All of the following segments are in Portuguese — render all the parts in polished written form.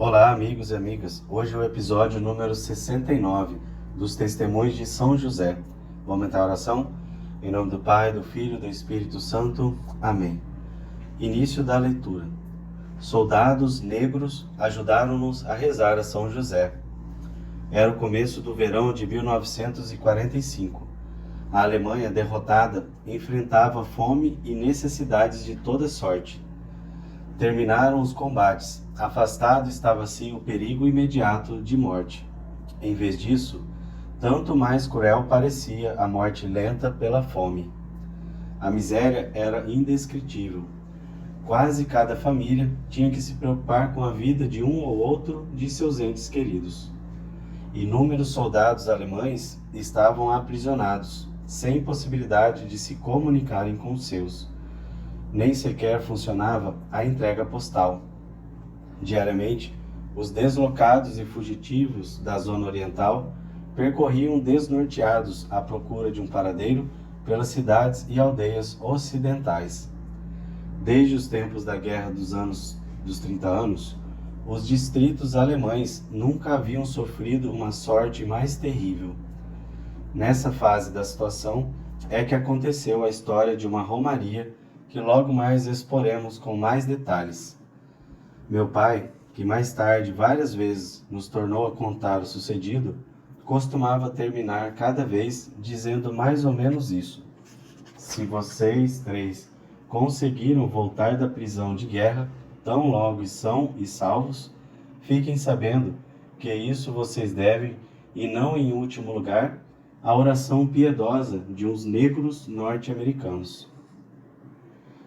Olá, amigos e amigas. Hoje é o episódio número 69 dos Testemunhos de São José. Vamos aumentar a oração? Em nome do Pai, do Filho e do Espírito Santo. Amém. Início da leitura. Soldados negros ajudaram-nos a rezar a São José. Era o começo do verão de 1945. A Alemanha, derrotada, enfrentava fome e necessidades de toda sorte. Terminaram os combates. Afastado estava assim o perigo imediato de morte. Em vez disso, tanto mais cruel parecia a morte lenta pela fome. A miséria era indescritível. Quase cada família tinha que se preocupar com a vida de um ou outro de seus entes queridos. Inúmeros soldados alemães estavam aprisionados, sem possibilidade de se comunicarem com os seus. Nem sequer funcionava a entrega postal. Diariamente, os deslocados e fugitivos da zona oriental percorriam desnorteados à procura de um paradeiro pelas cidades e aldeias ocidentais. Desde os tempos da Guerra dos 30 anos, os distritos alemães nunca haviam sofrido uma sorte mais terrível. Nessa fase da situação é que aconteceu a história de uma romaria que logo mais exporemos com mais detalhes. Meu pai, que mais tarde várias vezes nos tornou a contar o sucedido, costumava terminar cada vez dizendo mais ou menos isso. Se vocês três conseguiram voltar da prisão de guerra, tão logo são e salvos, fiquem sabendo que isso vocês devem, e não em último lugar, à oração piedosa de uns negros norte-americanos.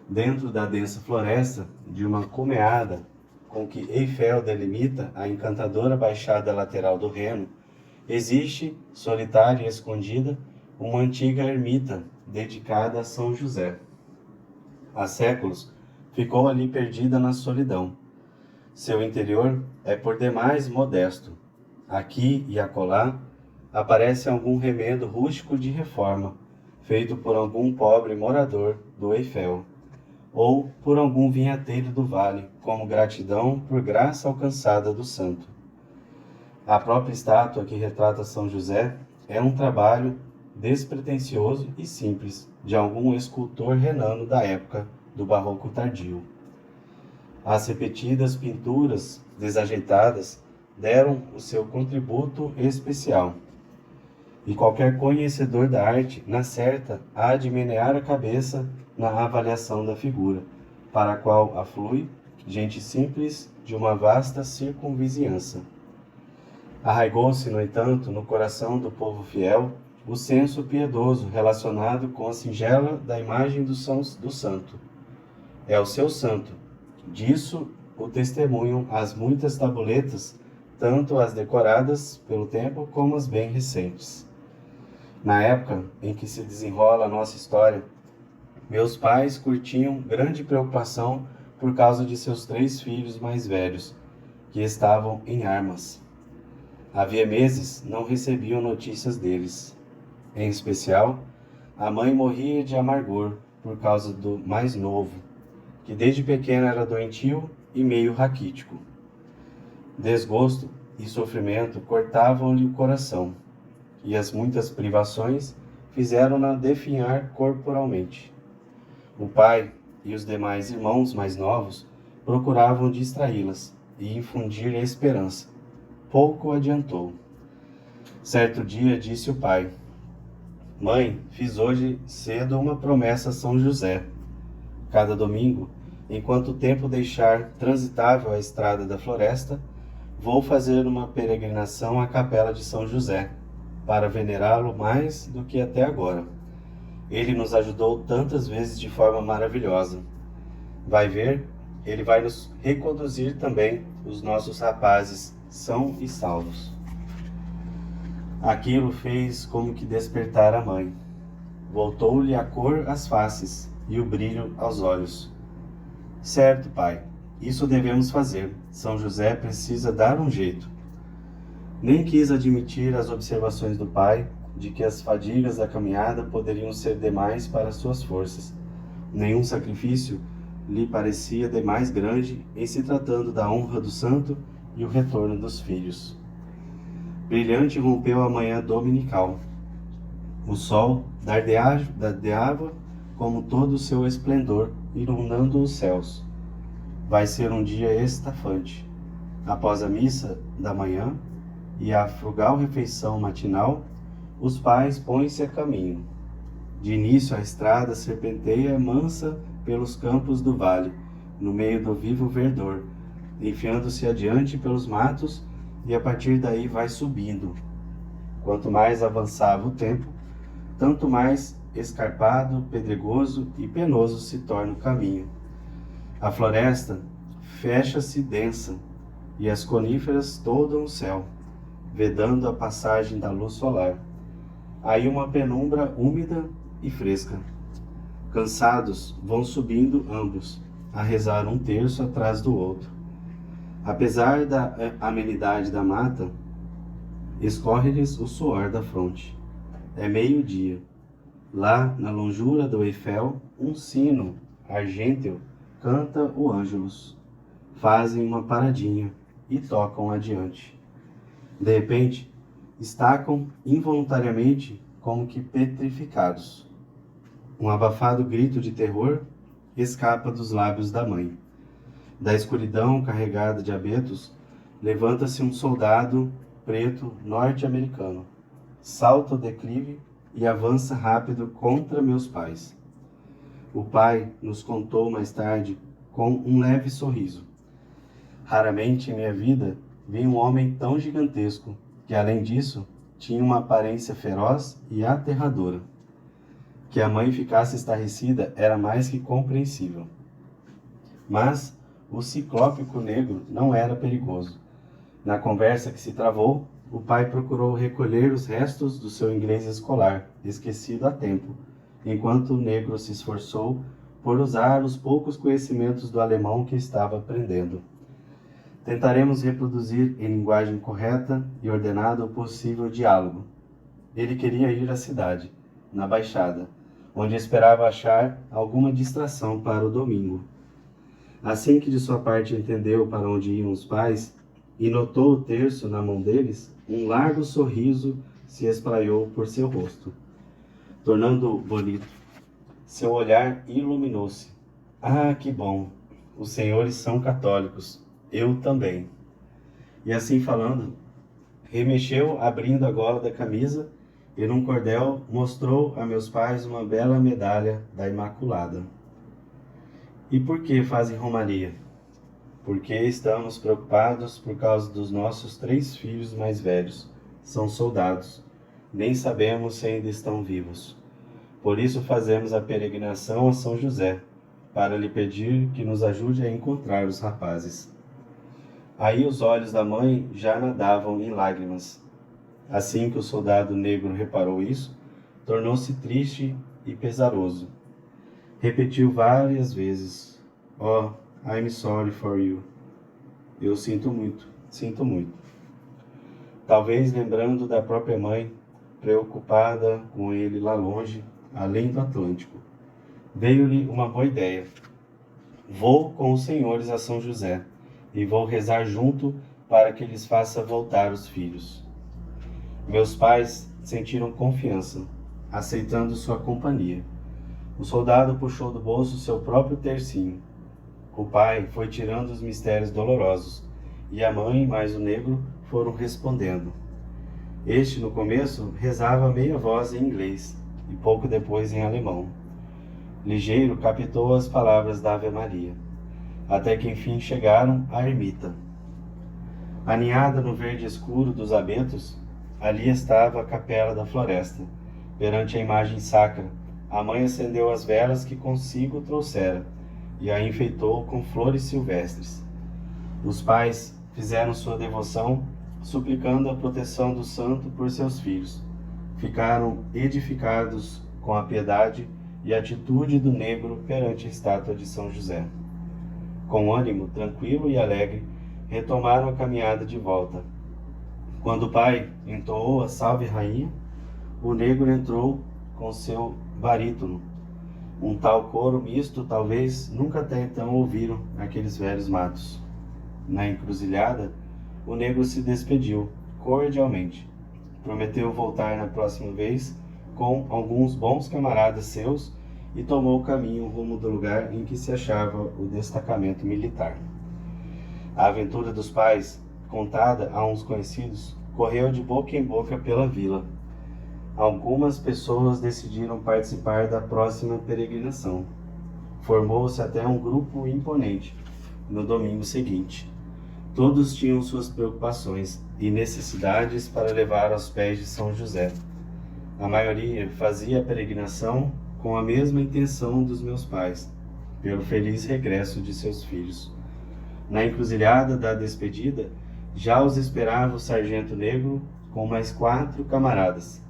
Dentro da densa floresta de uma cumeada com que Eiffel delimita a encantadora baixada lateral do Reno, existe, solitária e escondida, uma antiga ermita dedicada a São José. Há séculos ficou ali perdida na solidão. Seu interior é por demais modesto. Aqui e acolá aparece algum remendo rústico de reforma, feito por algum pobre morador do Eiffel, ou por algum vinhateiro do vale, como gratidão por graça alcançada do santo. A própria estátua que retrata São José é um trabalho despretensioso e simples de algum escultor renano da época do barroco tardio. As repetidas pinturas desajeitadas deram o seu contributo especial, e qualquer conhecedor da arte, na certa, há de menear a cabeça na avaliação da figura, para a qual aflui gente simples de uma vasta circunvizinhança. Arraigou-se, no entanto, no coração do povo fiel o senso piedoso relacionado com a singela da imagem do santo. É o seu santo. Disso o testemunham as muitas tabuletas, tanto as decoradas pelo tempo como as bem recentes. Na época em que se desenrola a nossa história, meus pais curtiam grande preocupação por causa de seus 3 filhos mais velhos, que estavam em armas. Havia meses não recebiam notícias deles. Em especial, a mãe morria de amargor por causa do mais novo, que desde pequeno era doentio e meio raquítico. Desgosto e sofrimento cortavam-lhe o coração, e as muitas privações fizeram-na definhar corporalmente. O pai e os demais irmãos mais novos procuravam distraí-las e infundir-lhe esperança. Pouco adiantou. Certo dia disse o pai: Mãe, fiz hoje cedo uma promessa a São José. Cada domingo, enquanto o tempo deixar transitável a estrada da floresta, vou fazer uma peregrinação à capela de São José, para venerá-lo mais do que até agora. Ele nos ajudou tantas vezes de forma maravilhosa. Vai ver, ele vai nos reconduzir também os nossos rapazes são e salvos. Aquilo fez como que despertar a mãe. Voltou-lhe a cor às faces e o brilho aos olhos. Certo, pai, isso devemos fazer. São José precisa dar um jeito. Nem quis admitir as observações do pai de que as fadigas da caminhada poderiam ser demais para suas forças. Nenhum sacrifício lhe parecia demais grande em se tratando da honra do santo e o retorno dos filhos. Brilhante rompeu a manhã dominical. O sol dardeava como todo o seu esplendor, inundando os céus. Vai ser um dia estafante. Após a missa da manhã e a frugal refeição matinal, os pais põem-se a caminho. De início, a estrada serpenteia mansa pelos campos do vale, no meio do vivo verdor, enfiando-se adiante pelos matos e a partir daí vai subindo. Quanto mais avançava o tempo, tanto mais escarpado, pedregoso e penoso se torna o caminho. A floresta fecha-se densa e as coníferas toldam o céu, vedando a passagem da luz solar. Aí uma penumbra úmida e fresca. Cansados, vão subindo ambos, a rezar um terço atrás do outro. Apesar da amenidade da mata, escorre-lhes o suor da fronte. É meio-dia. Lá, na longura do Eiffel, um sino argênteo canta o Ângelus. Fazem uma paradinha e tocam adiante. De repente, estacam involuntariamente como que petrificados. Um abafado grito de terror escapa dos lábios da mãe. Da escuridão carregada de abetos, levanta-se um soldado preto norte-americano. Salta o declive e avança rápido contra meus pais. O pai nos contou mais tarde com um leve sorriso. Raramente em minha vida vi um homem tão gigantesco que, além disso, tinha uma aparência feroz e aterradora. Que a mãe ficasse estarrecida era mais que compreensível. Mas o ciclópico negro não era perigoso. Na conversa que se travou, o pai procurou recolher os restos do seu inglês escolar, esquecido há tempo, enquanto o negro se esforçou por usar os poucos conhecimentos do alemão que estava aprendendo. Tentaremos reproduzir em linguagem correta e ordenada o possível diálogo. Ele queria ir à cidade, na Baixada, onde esperava achar alguma distração para o domingo. Assim que de sua parte entendeu para onde iam os pais e notou o terço na mão deles, um largo sorriso se espraiou por seu rosto, tornando-o bonito. Seu olhar iluminou-se. Ah, que bom! Os senhores são católicos. Eu também. E assim falando, remexeu abrindo a gola da camisa e num cordel mostrou a meus pais uma bela medalha da Imaculada. E por que fazem romaria? Porque estamos preocupados por causa dos nossos 3 filhos mais velhos. São soldados. Nem sabemos se ainda estão vivos. Por isso fazemos a peregrinação a São José, para lhe pedir que nos ajude a encontrar os rapazes. Aí os olhos da mãe já nadavam em lágrimas. Assim que o soldado negro reparou isso, tornou-se triste e pesaroso. Repetiu várias vezes: "Oh, I'm sorry for you." Eu sinto muito, sinto muito. Talvez lembrando da própria mãe, preocupada com ele lá longe, além do Atlântico. Veio-lhe uma boa ideia. Vou com os senhores a São José e vou rezar junto para que lhes faça voltar os filhos. Meus pais sentiram confiança, aceitando sua companhia. O soldado puxou do bolso seu próprio tercinho. O pai foi tirando os mistérios dolorosos, e a mãe mais o negro foram respondendo. Este, no começo, rezava a meia voz em inglês, e pouco depois em alemão. Ligeiro captou as palavras da Ave Maria, até que enfim chegaram à ermita. Aninhada no verde escuro dos abetos, ali estava a capela da floresta. Perante a imagem sacra, a mãe acendeu as velas que consigo trouxera e a enfeitou com flores silvestres. Os pais fizeram sua devoção, suplicando a proteção do santo por seus filhos. Ficaram edificados com a piedade e a atitude do negro perante a estátua de São José. Com ânimo tranquilo e alegre, retomaram a caminhada de volta. Quando o pai entoou a Salve Rainha, o negro entrou com seu barítono. Um tal coro misto talvez nunca até então ouviram aqueles velhos matos. Na encruzilhada, o negro se despediu cordialmente. Prometeu voltar na próxima vez com alguns bons camaradas seus e tomou o caminho rumo do lugar em que se achava o destacamento militar. A aventura dos pais, contada a uns conhecidos, correu de boca em boca pela vila. Algumas pessoas decidiram participar da próxima peregrinação. Formou-se até um grupo imponente no domingo seguinte. Todos tinham suas preocupações e necessidades para levar aos pés de São José. A maioria fazia a peregrinação com a mesma intenção dos meus pais, pelo feliz regresso de seus filhos. Na encruzilhada da despedida, já os esperava o sargento negro com mais 4 camaradas.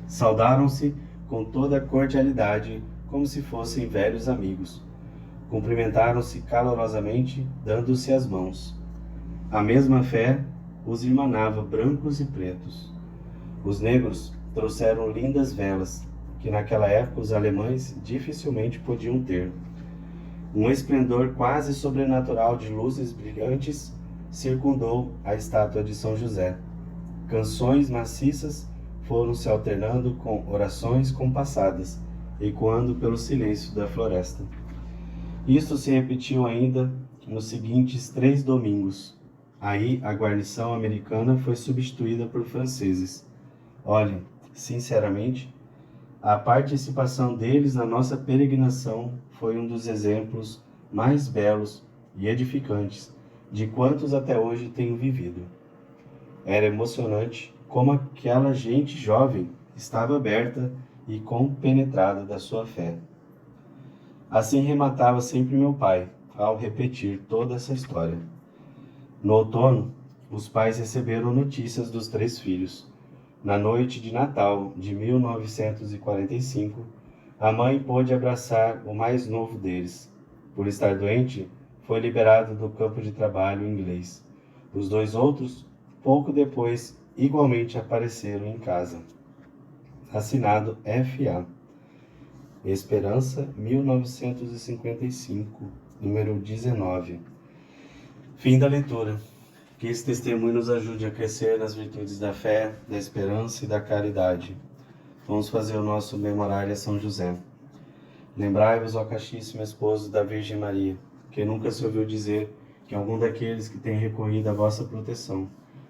Saudaram-se com toda a cordialidade, como se fossem velhos amigos. Cumprimentaram-se calorosamente, dando-se as mãos. A mesma fé os irmanava brancos e pretos. Os negros trouxeram lindas velas, que naquela época os alemães dificilmente podiam ter. Um esplendor quase sobrenatural de luzes brilhantes circundou a estátua de São José. Canções maciças foram se alternando com orações compassadas, ecoando pelo silêncio da floresta. Isto se repetiu ainda nos seguintes 3 domingos. Aí a guarnição americana foi substituída por franceses. Olhem, sinceramente, a participação deles na nossa peregrinação foi um dos exemplos mais belos e edificantes de quantos até hoje tenho vivido. Era emocionante como aquela gente jovem estava aberta e compenetrada da sua fé. Assim rematava sempre meu pai, ao repetir toda essa história. No outono, os pais receberam notícias dos 3 filhos. Na noite de Natal de 1945, a mãe pôde abraçar o mais novo deles. Por estar doente, foi liberado do campo de trabalho inglês. Os 2 outros, pouco depois, igualmente apareceram em casa. Assinado F.A. Esperança, 1955, número 19. Fim da leitura. Que esse testemunho nos ajude a crescer nas virtudes da fé, da esperança e da caridade. Vamos fazer o nosso memorário a São José. Lembrai-vos, ó castíssimo esposo da Virgem Maria, que nunca se ouviu dizer que algum daqueles que tem recorrido à vossa proteção,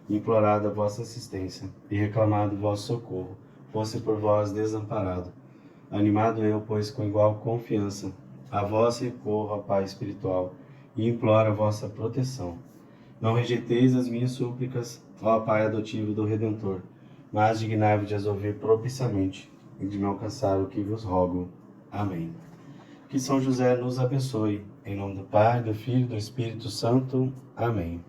implorado a vossa assistência e reclamado vosso socorro, fosse por vós desamparado. Animado eu, pois, com igual confiança, a vós recorro, ó Pai espiritual, e imploro a vossa proteção. Não rejeiteis as minhas súplicas, ó Pai adotivo do Redentor, mas dignai-vos de as ouvir propiciamente e de me alcançar o que vos rogo. Amém. Que São José nos abençoe. Em nome do Pai, do Filho e do Espírito Santo. Amém.